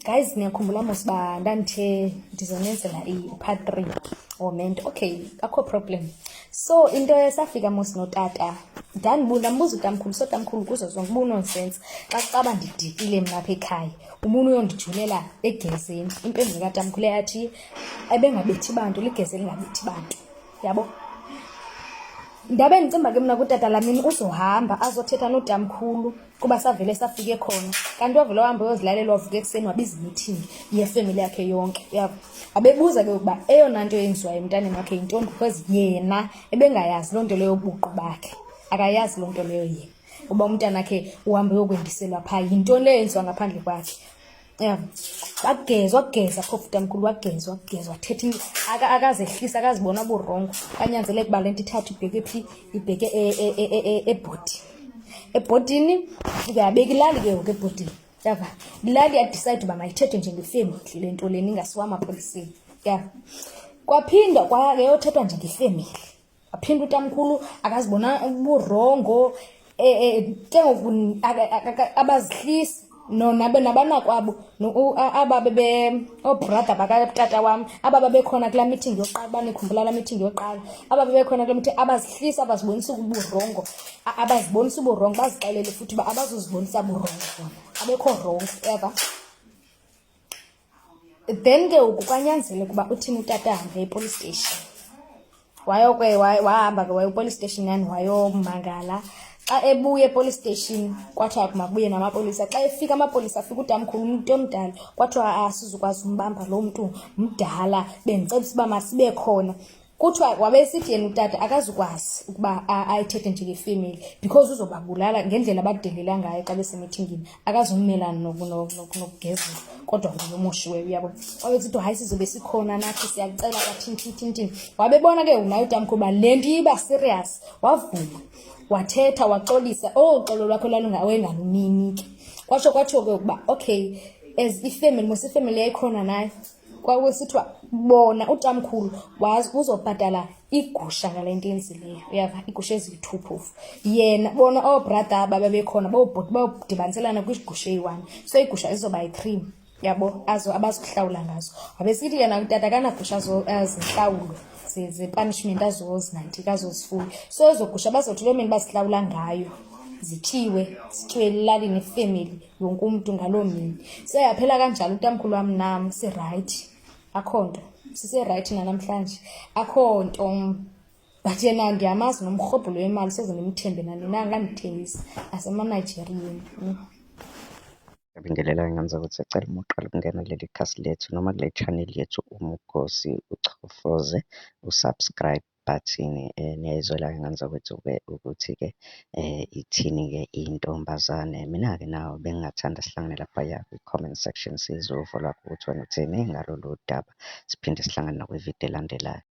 Guys, ngiyakhumbula mos uba ndandithe ndizonenzela i-part 3 omento. Okay, akho problem. So into esafika mos notata ndambuza utamkhulu, so tamkhulu kuzo zonke ubunonsense xa kucaba ndidikile mna apha ekhaya umuntu uyondijulela egezeni. Impendulo katamkhulu yathi ebengabethi bantu, ligeze lingabethi bantu, yabo. Ndabe ndicimba ke mna kutata lamini uzohamba azothetha notamkhulu kuba savele safike khona, kanti wavele wahamba uyozilalela, wavuka ekuseni wabiza imithingi yefemeli yakhe yonke, yabo. Abebuza ke ukuba eyona nto yenziwayo emntaneni wakhe yintoni, because yena ebengayazi loo nto leyo ubuqu bakhe, akayazi loo nto leyo yena uba umntana wakhe uhambe uyokwendiselwa phaa yintoni leyo yenziwa ngaphandle kwakhe. Wageza phofu utamkhulu, wageza wathetha akazehlisa, akazibona burongo, kanyanzeleka uba le nto ithatha ibheke phi, ibheke ebhodini, yabeka ilali ke ngoku ebhodini, yava. Ilali yadicide uba mayithethwe njengefemeli le nto lena, ingasiwa amapoliseni, yava. Kwaphinda kwayothethwa njengefemeli, waphinda utamkhulu akazibona burongo, ke ngoku abazihlisi nabanakwabo ababe obrother bakatata wam ababekhona kulaa meeting yokuqala, banikhumbula laa meeting yokuqala, ababekhona kulaa meeting, abazihlisa, abazibonisa uburongo, abazibonisa uburongo, bazixelele futhi uba abazuzibonisa burongo bona, abekho rongo, ever. Then ke ngoku kwanyanzeleka ukuba uthini utata ahambe epolice station, wahamba ke epolice station yani wayomangala. Xa ebuye epolice station kwathiwa makubuye namapolisa. Xa efika amapolisa, afika utamkhulu umuntu omdala, kwathiwa asizukwazi umbamba lo mntu mdala, bendicebisa uba masibe khona. Kuthiwa wabesithi yena utata akazukwazi ukuba ayithethe njengefemeli because uzobabulala ngendlela abadelela ngayo xa besemithingini, akazummelana nokugezela, kodwa nguyomoshiweyo, yabo. Wabesithi hayi sizobe sikhona nathi, siyakucela kathini. Wabebona ke unayo utamkhulu uba le nto iba serious, wavuma, wathetha, waxolisa. Uxolo lwakho lwalungawengalumini ke. Kwathiwa ke ukuba okay, as ifemeli, ifemeli yayikhona nayo, kwawesithiwa bona utamkhulu uzobhatala igusha ngale nto yenzileyo, uyava, igusha eziyi-2 phofu. Yena bona obrother babebekhona bayodibaniselana kwigusha eyi-1, so igusha izoba yi-3, yabo, abazukuhlawula ngazo. Wabesithi yena utata kanagusha azintlawulo ze-punishment azozinanti, azozifuya. So ezo gusha bazothi loo mini bazihlawula ngayo zityiwe elalini, ifemeli yonke umntu ngaloo mini. So yaphela kanjalo utamkhulu wam nam sirayithi, akho nto, siserayithi nanamhlanje, akho nto. But yena ndiyamazi nomrhobhulo wemali, soze ndimthembe naninanga ndithengisa nasemanayijeriya. Ngabingelela ngamza ukuthi acela uma uqala ukungena kuleli khasi lethu noma kule channel yethu uMkhosi uchofoze usubscribe button. Niyayizwela ngamza ukuthi-ke ithini-ke intombazane. Mina-ke nawe bengingathanda sihlangane laphaya kwi-comment section, sizwe uvo lwakho ukuthi wena uthini ngalolu daba, siphinde sihlangane nakwividiyo elandelayo.